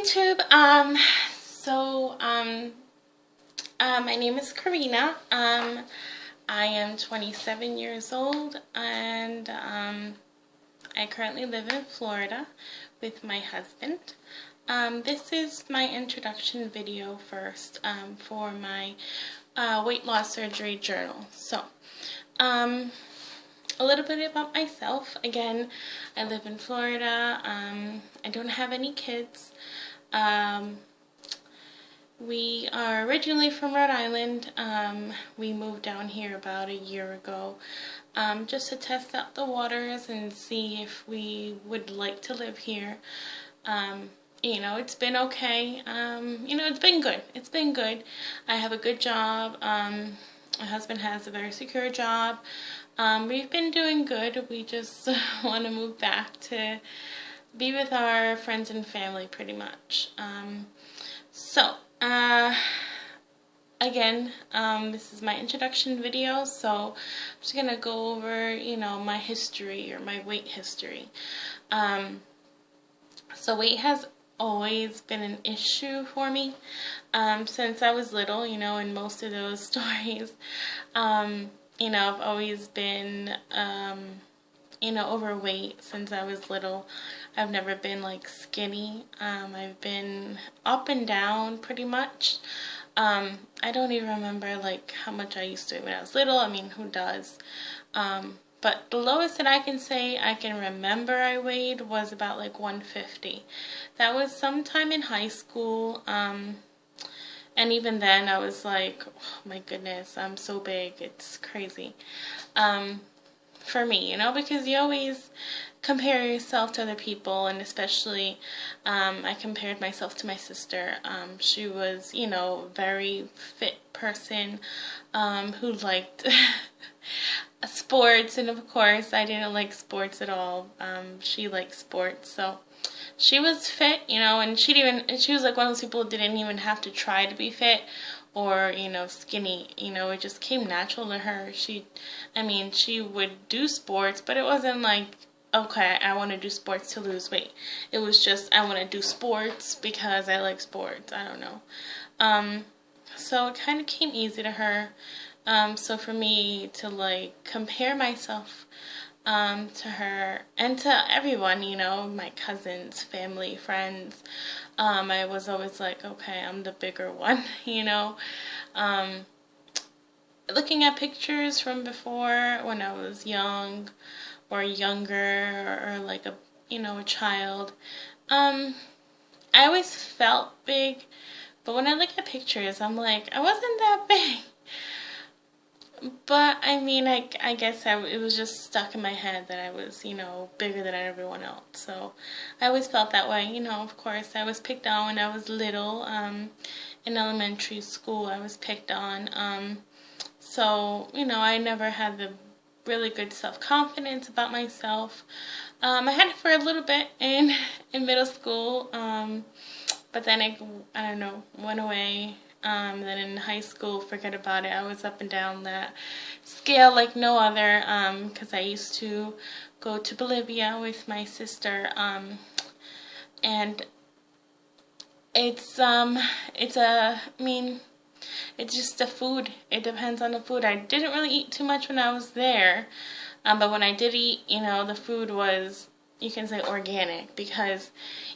YouTube. My name is Karina. I am 27 years old, and I currently live in Florida with my husband. This is my introduction video first for my weight loss surgery journal. So, a little bit about myself. Again, I live in Florida. I don't have any kids. We are originally from Rhode Island. We moved down here about a year ago just to test out the waters and see if we would like to live here. You know, it's been okay. You know, it's been good. It's been good. I have a good job. My husband has a very secure job. We've been doing good. We just want to move back to be with our friends and family pretty much. Again, this is my introduction video, so I'm just going to go over, you know, my history or my weight history. So weight has always been an issue for me since I was little, you know, in most of those stories. You know, I've always been, you know, overweight since I was little. I've never been like skinny. I've been up and down pretty much. I don't even remember like how much I used to weigh when I was little. I mean, who does? But the lowest that I can say I can remember I weighed was about like 150. That was sometime in high school. And even then I was like, oh my goodness, I'm so big. It's crazy. For me, you know, because you always compare yourself to other people, and especially I compared myself to my sister. She was, you know, a very fit person who liked sports, and of course I didn't like sports at all. She liked sports, so she was fit, you know, and she was like one of those people who didn't even have to try to be fit or, you know, skinny. You know, it just came natural to her. I mean, she would do sports, but it wasn't like, okay, I want to do sports to lose weight. It was just, I want to do sports because I like sports. I don't know. So it kind of came easy to her. So for me to like compare myself to her and to everyone, you know, my cousins, family, friends, I was always like, okay, I'm the bigger one, you know. Looking at pictures from before when I was young or younger, or like a, you know, a child, I always felt big, but when I look at pictures, I'm like, I wasn't that big. But I mean, I guess it was just stuck in my head that I was, you know, bigger than everyone else. So I always felt that way. You know, of course, I was picked on when I was little. In elementary school, I was picked on. So, you know, I never had the really good self-confidence about myself. I had it for a little bit in middle school, but then I don't know, went away. Then in high school, forget about it. I was up and down that scale like no other, because I used to go to Bolivia with my sister, and it's just the food. It depends on the food. I didn't really eat too much when I was there, but when I did eat, you know, the food was, you can say, organic, because,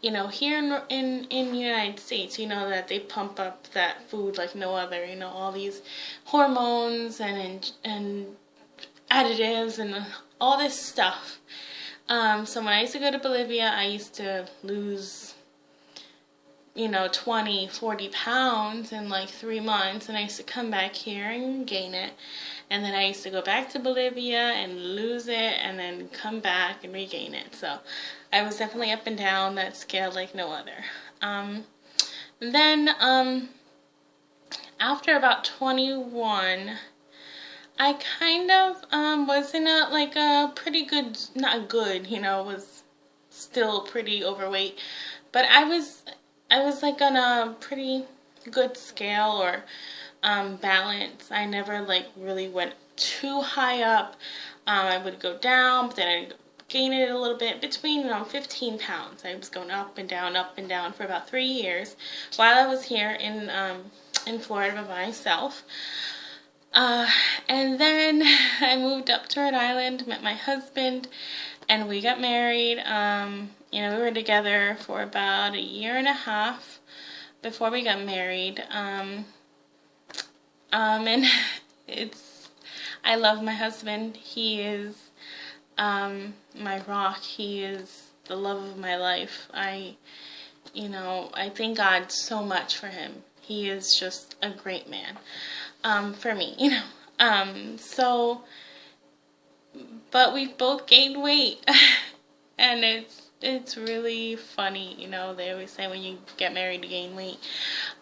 you know, here in the United States, you know, that they pump up that food like no other, you know, all these hormones and additives and all this stuff. So when I used to go to Bolivia, I used to lose, you know, 20, 40 pounds in like 3 months, and I used to come back here and gain it. And then I used to go back to Bolivia and lose it, and then come back and regain it. So I was definitely up and down that scale like no other. Then after about 21, I kind of was in a pretty good, not good, you know, was still pretty overweight, but I was like on a pretty good scale, or balance. I never like really went too high up. I would go down, but then I'd gaining it a little bit, between 15 pounds. I was going up and down for about 3 years while I was here in Florida by myself. And then I moved up to Rhode Island, met my husband, and we got married. We were together for about 1.5 years before we got married. And I love my husband. He is my rock. He is the love of my life. I thank God so much for him. He is just a great man for me, but we've both gained weight. And it's really funny, they always say when you get married you gain weight.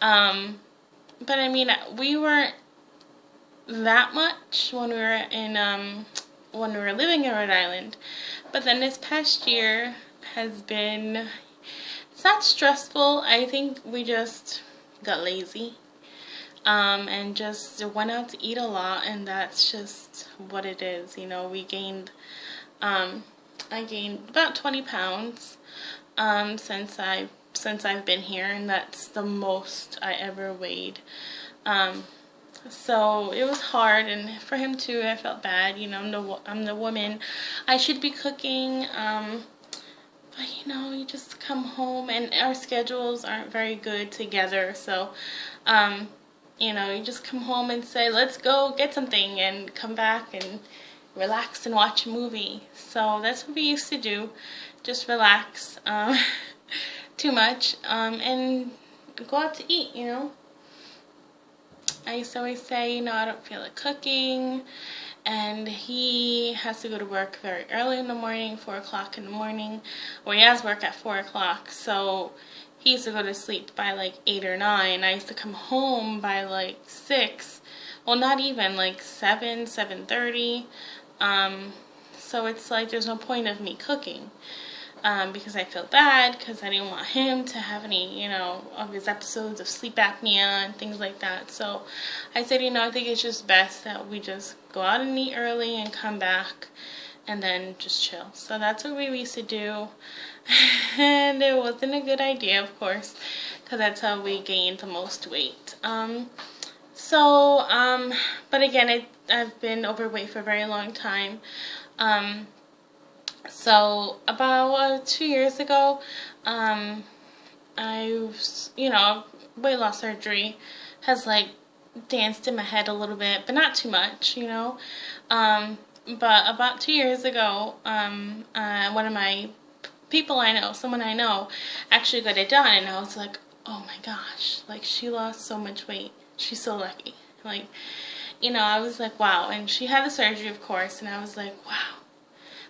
But I mean, we weren't that much when we were living in Rhode Island. But then this past year has been, it's not stressful. I think we just got lazy. And just went out to eat a lot, and that's just what it is. We gained, I gained about 20 pounds since I've been here, and that's the most I ever weighed. So it was hard, and for him too, I felt bad. I'm the woman. I should be cooking, but you just come home, and our schedules aren't very good together. So, you just come home and say, let's go get something, and come back and relax and watch a movie. So that's what we used to do, just relax, too much, and go out to eat, I used to always say, I don't feel like cooking, and he has to go to work very early in the morning, 4 o'clock in the morning, or he has work at 4 o'clock, so he used to go to sleep by like 8 or 9. I used to come home by like 6. Well, not even, like 7, 7:30. So it's like there's no point of me cooking. Because I feel bad, because I didn't want him to have any, of his episodes of sleep apnea and things like that. So I said, I think it's just best that we just go out and eat early and come back and then just chill. So that's what we used to do. And it wasn't a good idea, of course, because that's how we gained the most weight. But again, I've been overweight for a very long time. So about 2 years ago, weight loss surgery has like danced in my head a little bit, but not too much, But about 2 years ago, one of my people I know, someone I know, actually got it done, and I was like, oh my gosh, like she lost so much weight. She's so lucky. Like, I was like, wow. And she had the surgery, of course, and I was like, wow.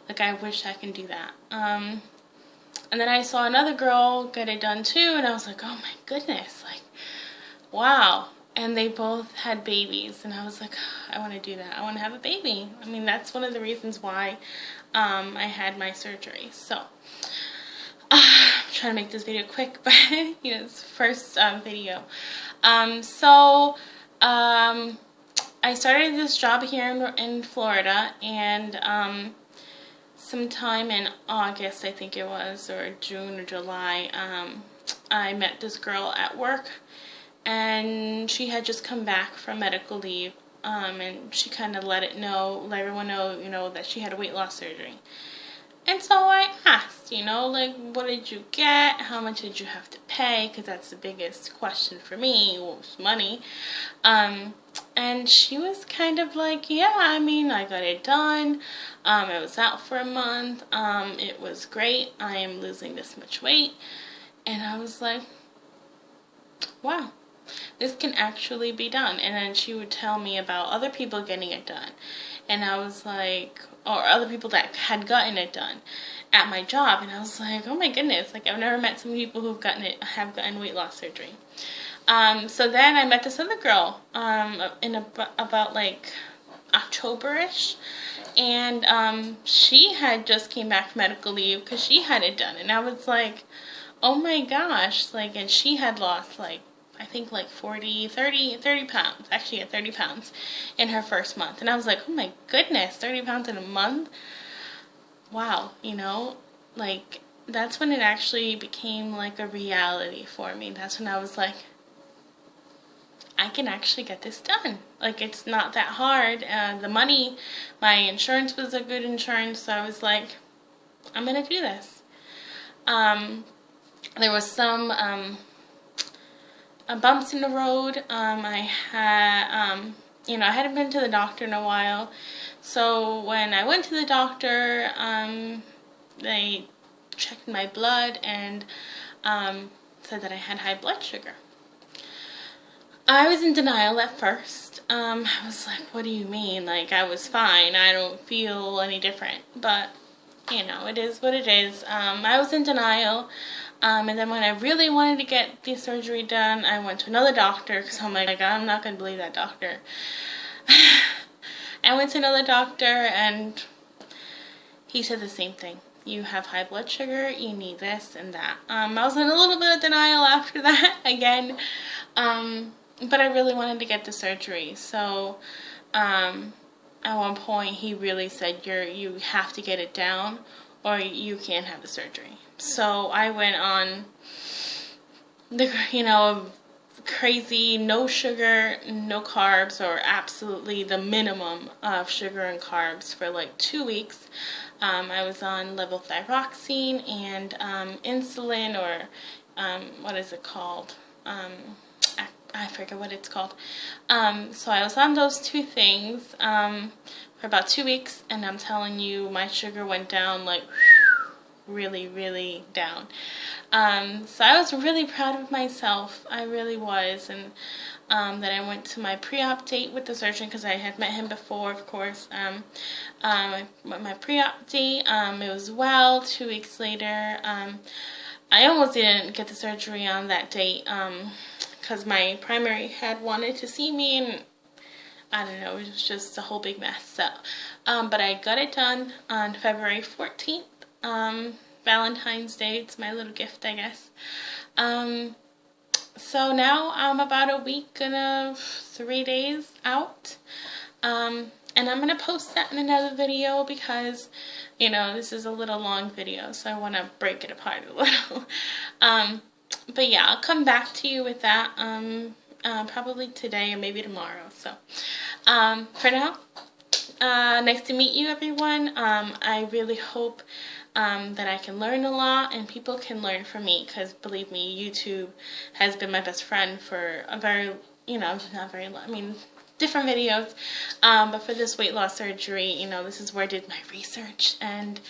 Like, I wish I can do that. And then I saw another girl get it done too, and I was like, oh my goodness, like, wow. And they both had babies, and I was like, I want to do that. I want to have a baby. I mean, that's one of the reasons why I had my surgery. So, I'm trying to make this video quick, but it's the first video. I started this job here in Florida, and sometime in August, I think it was, or June or July, I met this girl at work, and she had just come back from medical leave, and she kind of let everyone know, that she had a weight loss surgery. And so I asked, like, what did you get? How much did you have to pay? Because that's the biggest question for me, was money. And she was kind of like, yeah, I mean, I got it done. I was out for a month. It was great. I am losing this much weight. And I was like, wow, this can actually be done. And then she would tell me about other people getting it done. And I was like, or other people that had gotten it done at my job. And I was like, oh my goodness, like I've never met some people who've have gotten weight loss surgery. So then I met this other girl in about like October-ish, and she had just came back from medical leave because she had it done, and I was like, oh my gosh, like, and she had lost like, I think like 30 pounds, actually 30 pounds in her first month, and I was like, oh my goodness, 30 pounds in a month? wow, you know, like, that's when it actually became like a reality for me. That's when I was like, I can actually get this done. Like, it's not that hard. The money, my insurance was a good insurance, so I was like, I'm gonna do this. There was some bumps in the road. I had, you know, I hadn't been to the doctor in a while, so when I went to the doctor, they checked my blood and said that I had high blood sugar. I was in denial at first. I was like, what do you mean? Like, I was fine. I don't feel any different. But, you know, it is what it is. I was in denial. And then when I really wanted to get the surgery done, I went to another doctor because I'm like, I'm not going to believe that doctor. I went to another doctor and he said the same thing. You have high blood sugar, you need this and that. I was in a little bit of denial after that again. But I really wanted to get the surgery. So at one point he really said, you have to get it down or you can't have the surgery. So I went on the, you know, crazy no sugar, no carbs, or absolutely the minimum of sugar and carbs for like 2 weeks. I was on levothyroxine and insulin, or what is it called? I forget what it's called. So I was on those two things for about 2 weeks, and I'm telling you, my sugar went down like really, really down. So I was really proud of myself. I really was. And then I went to my pre-op date with the surgeon because I had met him before, of course. My pre-op date, it was well. 2 weeks later, I almost didn't get the surgery on that date because my primary had wanted to see me, and I don't know, it was just a whole big mess. So, but I got it done on February 14th. Valentine's Day. It's my little gift, I guess. So now I'm about a week and 3 days out. And I'm going to post that in another video because, you know, this is a little long video, so I want to break it apart a little. But yeah, I'll come back to you with that probably today or maybe tomorrow. So for now, nice to meet you, everyone. I really hope that I can learn a lot and people can learn from me, because believe me, YouTube has been my best friend for a very, you know, not very long, I mean, different videos, but for this weight loss surgery, you know, this is where I did my research and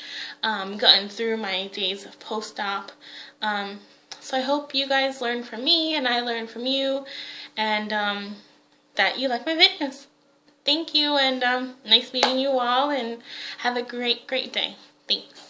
gotten through my days of post-op. So I hope you guys learn from me and I learn from you, and that you like my videos. Thank you, and nice meeting you all, and have a great day. Thanks.